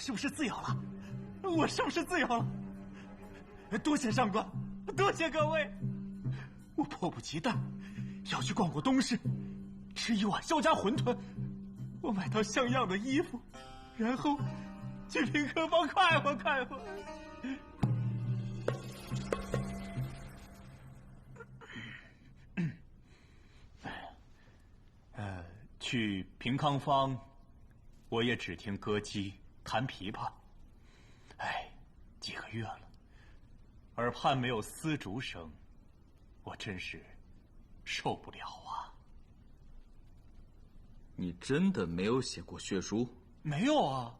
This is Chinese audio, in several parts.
是不是自由了？我是不是自由了？多谢上官，多谢各位！我迫不及待要去逛逛东市，吃一碗肖家馄饨，我买套像样的衣服，然后去林客坊快活快活。去平康坊，我也只听歌姬弹琵琶。几个月了，耳畔没有丝竹声，我真是受不了啊！你真的没有写过血书？没有啊。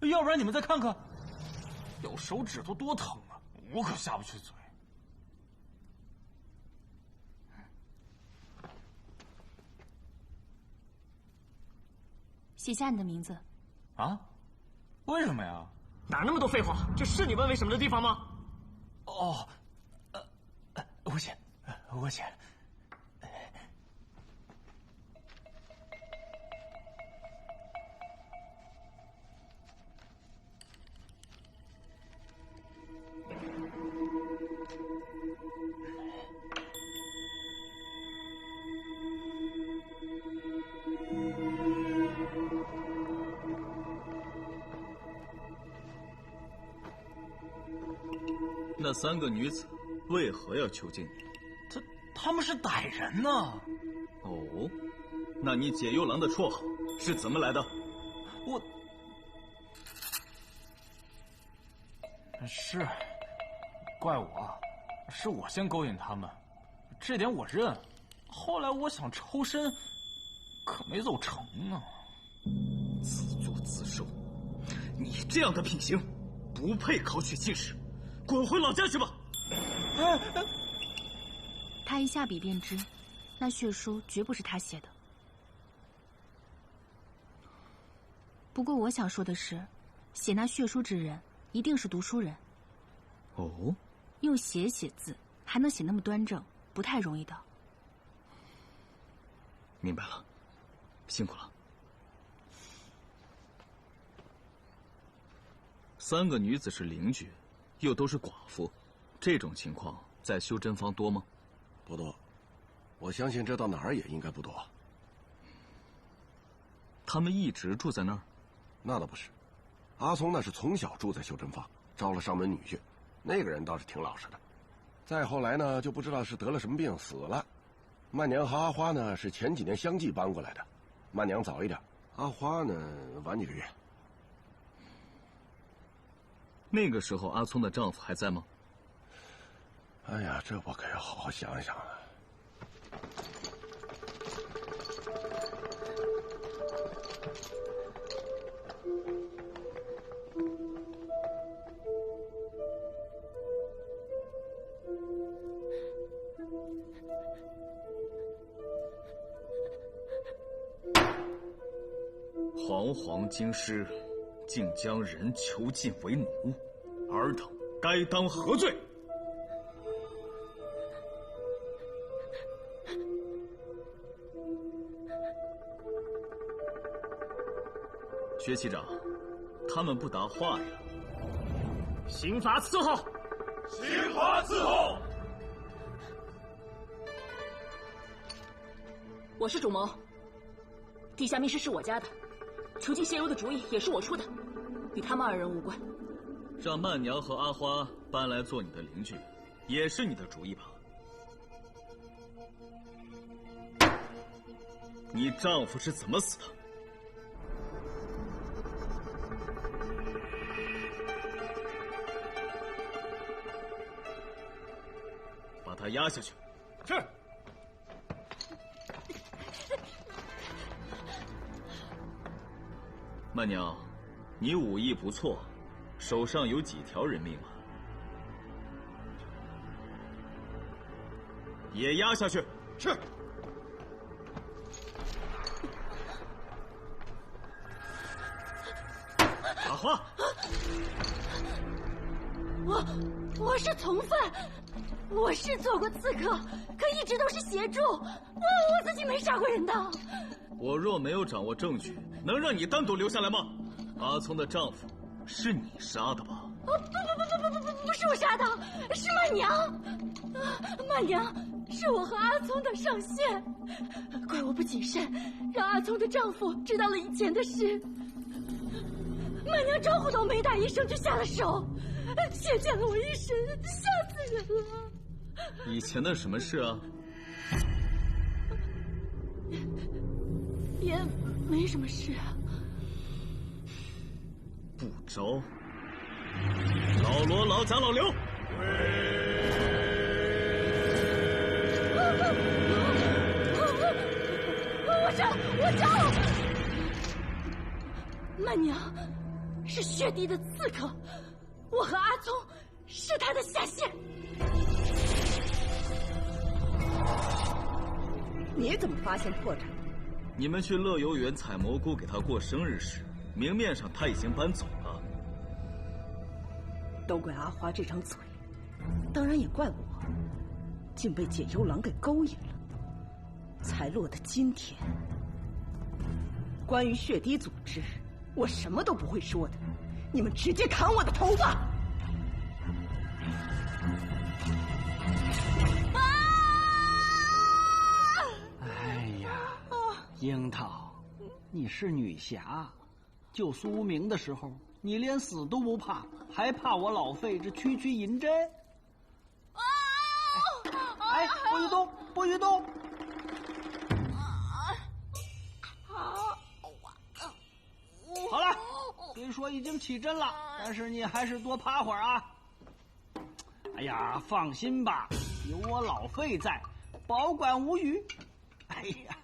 要不然你们再看看，有手指头多疼啊！我可下不去嘴。写下你的名字。啊？为什么呀？哪那么多废话？这是你问为什么的地方吗？哦，我写。那3个女子为何要囚禁你？他们是歹人呢。哦，那你解忧郎的绰号是怎么来的？是，怪我，是我先勾引他们，这点我认。后来我想抽身，可没走成啊。自作自受，你这样的品行，不配考取进士。滚回老家去吧！他一下笔便知，那血书绝不是他写的。不过我想说的是，写那血书之人一定是读书人。哦，用写字还能写那么端正，不太容易的。明白了，辛苦了。3个女子是邻居，又都是寡妇，这种情况在修真坊多吗？不多，我相信这到哪儿也应该不多。他们一直住在那儿？那倒不是，阿聪那是从小住在修真坊，招了上门女婿，那个人倒是挺老实的。再后来呢，就不知道是得了什么病死了。曼娘和阿花呢是前几年相继搬过来的，曼娘早一点，阿花呢晚几个月。那个时候阿聪的丈夫还在吗？哎呀，这我可要好好想一想了。煌煌京师，竟将人囚禁为奴，尔等该当何罪？薛旗长，他们不答话呀。刑罚伺候！刑罚伺候！我是主谋，地下密室是我家的，囚禁谢柔的主意也是我出的，与他们2人无关。让曼娘和阿花搬来做你的邻居，也是你的主意吧？你丈夫是怎么死的？把他压下去。是。曼娘，你武艺不错，手上有几条人命啊？也压下去。是。阿花，我是从犯，我是做过刺客，可一直都是协助，我自己没杀过人的。我若没有掌握证据，能让你单独留下来吗？阿聪的丈夫是你杀的吧？不是我杀的，是曼娘。曼娘是我和阿聪的上线，怪我不谨慎，让阿聪的丈夫知道了以前的事。曼娘招呼都没打一声就下了手，血溅了我一身，吓死人了。以前的什么事啊？也没什么事啊。不招。老罗、老贾、老刘，我招。曼娘是血滴的刺客，我和阿聪是他的下线。你怎么发现破绽？你们去乐游园采蘑菇给他过生日时，明面上他已经搬走了。都怪阿花这张嘴，当然也怪我，竟被解忧郎给勾引了，才落得今天。关于血滴组织，我什么都不会说的，你们直接砍我的头发！哎呀，樱桃，你是女侠，救苏明的时候，你连死都不怕，还怕我老费这区区银针？哎，不许动，不许动！好了，虽说已经起针了，但是你还是多趴会儿啊。哎呀，放心吧，有我老费在，保管无虞。哎呀，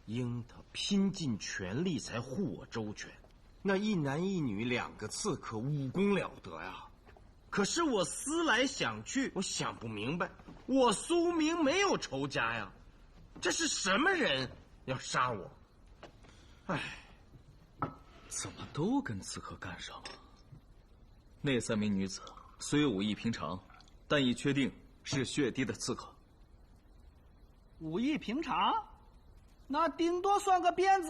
樱桃拼尽全力才护我周全，那一男一女2个刺客武功了得呀。可是我思来想去，我想不明白，我苏明没有仇家呀，这是什么人要杀我？哎，怎么都跟刺客干上了？那3名女子虽武艺平常，但已确定是血滴的刺客。武艺平常，那顶多算个鞭子。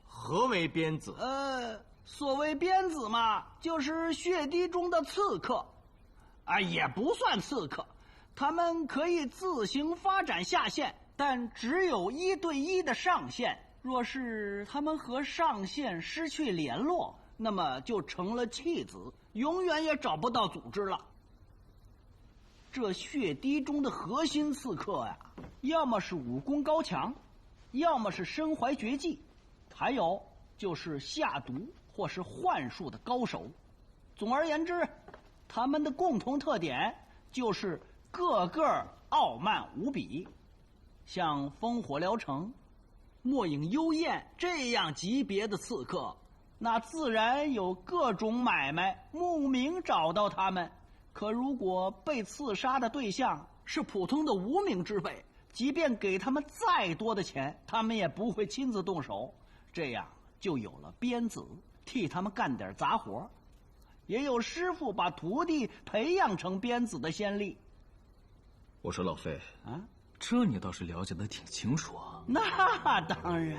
何为鞭子？所谓鞭子嘛，就是血滴中的刺客，也不算刺客，他们可以自行发展下线，但只有1对1的上限。若是他们和上线失去联络，那么就成了弃子，永远也找不到组织了。这血滴中的核心刺客呀，要么是武功高强，要么是身怀绝技，还有就是下毒或是幻术的高手。总而言之，他们的共同特点就是个个傲慢无比。像烽火燎城、墨影幽燕这样级别的刺客，那自然有各种买卖慕名找到他们。可如果被刺杀的对象是普通的无名之辈，即便给他们再多的钱，他们也不会亲自动手。这样就有了鞭子替他们干点杂活，也有师傅把徒弟培养成鞭子的先例。我说老费啊，这你倒是了解得挺清楚啊。那当然，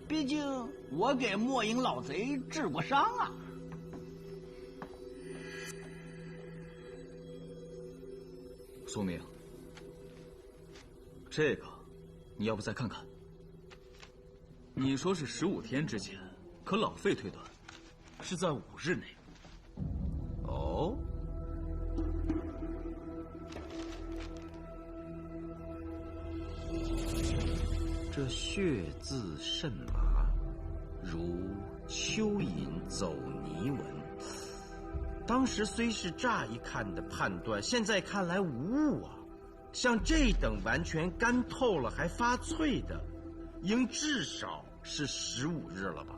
毕竟我给墨影老贼治过伤啊。苏明，这个你要不再看看？你说是15天之前，可老费推断是在5日内。哦，这血字甚麻，如蚯蚓走泥纹。当时虽是乍一看的判断，现在看来无误啊。像这等完全干透了还发脆的，应至少是15日了吧？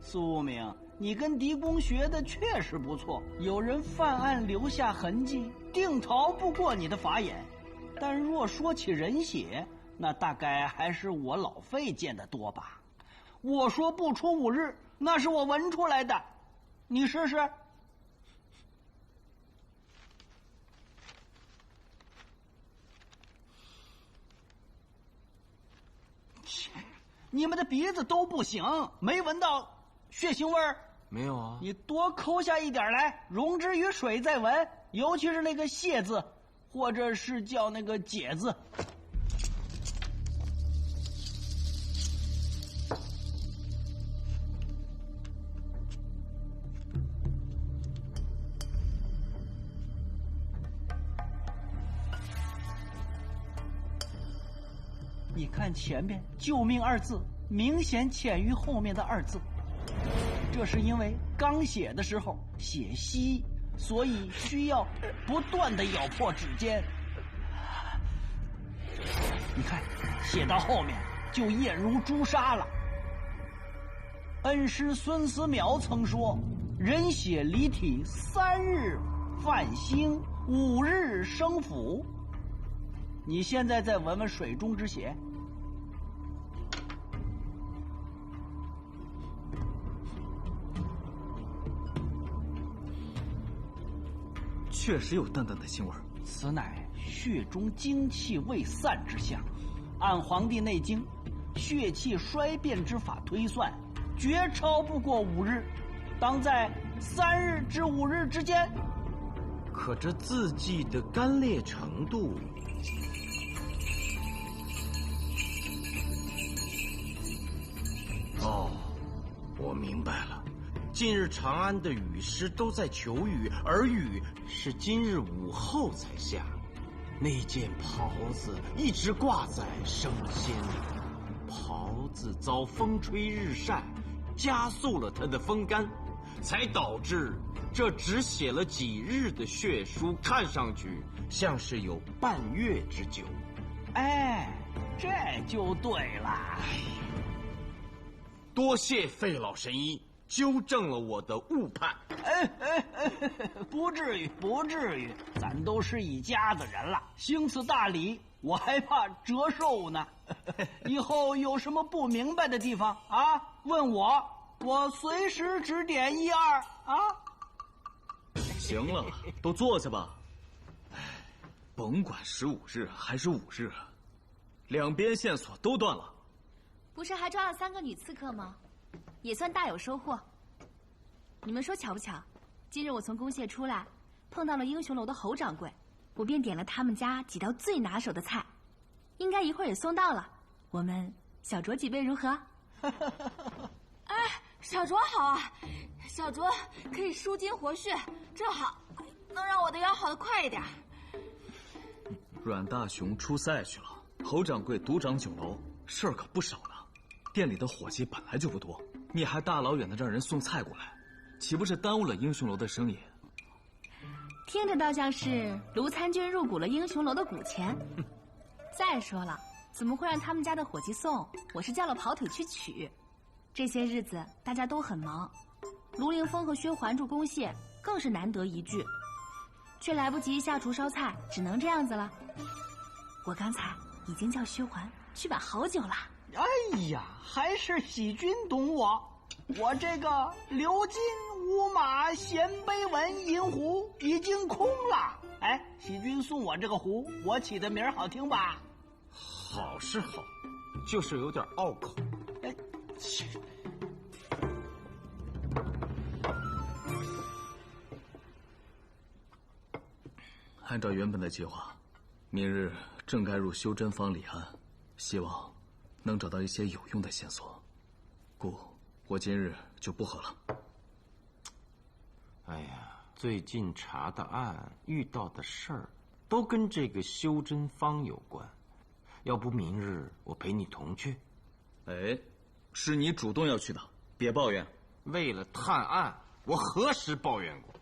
苏明，你跟狄公学的确实不错，有人犯案留下痕迹，定逃不过你的法眼。但若说起人血，那大概还是我老费见得多吧。我说不出5日，那是我闻出来的，你试试。你们的鼻子都不行，没闻到血腥味儿。没有啊。你多抠下一点来，溶之于水再闻，尤其是那个蟹字，或者是叫那个解字。你看前面“救命”二字，明显浅于后面的2字。这是因为刚写的时候写稀，所以需要不断的咬破指尖。你看，写到后面就咽如朱砂了。恩师孙思邈曾说：“人血离体3日泛腥，5日生腐。”你现在再闻闻水中之血。确实有淡淡的腥味儿，此乃血中精气未散之象。按《黄帝内经》血气衰变之法推算，绝超不过5日，当在3日至5日之间。可这字迹的干裂程度，哦，我明白了。近日长安的雨师都在求雨，而雨是今日午后才下。那件袍子一直挂在生鲜里，袍子遭风吹日晒，加速了它的风干，才导致这只写了几日的血书看上去像是有半月之久。哎，这就对了。多谢费老神医纠正了我的误判。不至于，不至于，咱都是一家子人了，行此大礼，我还怕折寿呢。以后有什么不明白的地方啊，问我随时指点1、2啊。行了，都坐下吧。甭管15日还是5日，两边线索都断了。不是还抓了3个女刺客吗？也算大有收获。你们说巧不巧？今日我从公廨出来，碰到了英雄楼的侯掌柜，我便点了他们家几道最拿手的菜，应该一会儿也送到了。我们小酌几杯如何？哎，小酌好啊，小酌可以舒筋活血，正好能让我的药好得快一点。阮大雄出塞去了，侯掌柜独掌酒楼，事儿可不少呢。店里的伙计本来就不多，你还大老远的让人送菜过来，岂不是耽误了英雄楼的生意？听着倒像是卢参军入股了英雄楼的股钱。再说了，怎么会让他们家的伙计送？我是叫了跑腿去取。这些日子大家都很忙，卢凌风和薛环住公廨更是难得一聚，却来不及下厨烧菜，只能这样子了。我刚才已经叫薛环去把好酒了。哎呀，还是喜君懂我。我这个鎏金乌马衔碑文银壶已经空了。哎，喜君送我这个壶，我起的名儿好听吧？好是好，就是有点拗口。哎，按照原本的计划，明日正该入修真坊理案，希望能找到一些有用的线索，故我今日就不喝了。哎呀，最近查的案遇到的事儿，都跟这个修真坊有关。要不明日我陪你同去？哎，是你主动要去的，别抱怨。为了探案，我何时抱怨过？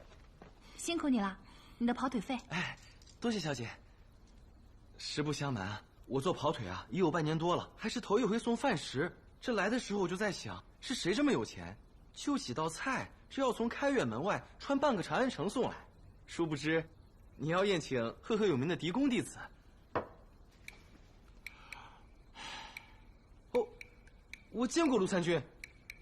辛苦你了，你的跑腿费。哎，多谢小姐。实不相瞒，我做跑腿啊，已有半年多了，还是头一回送饭食。这来的时候我就在想，是谁这么有钱，就几道菜是要从开远门外穿半个长安城送来。殊不知，你要宴请赫赫有名的嫡公弟子。哦，我见过卢参军，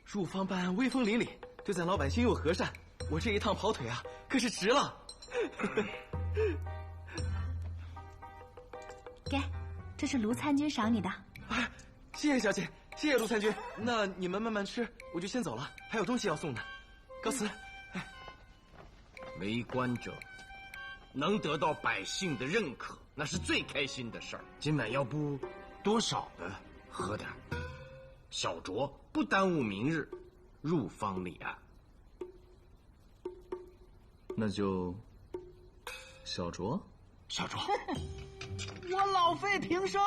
入坊办案威风凛凛，对咱老百姓又和善。我这一趟跑腿啊，可是值了。给，这是卢参军赏你的。谢谢小姐，谢谢陆参军。那你们慢慢吃，我就先走了，还有东西要送呢。告辞。为官者能得到百姓的认可，那是最开心的事儿。今晚要不多少的喝点，小酌不耽误明日入方立案。那就小酌。小酌。我老费平生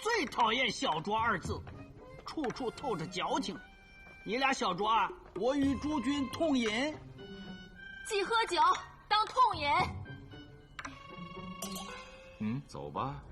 最讨厌小酌二字，处处透着矫情。你俩小酌啊，我与诸君痛饮。既喝酒当痛饮。走吧。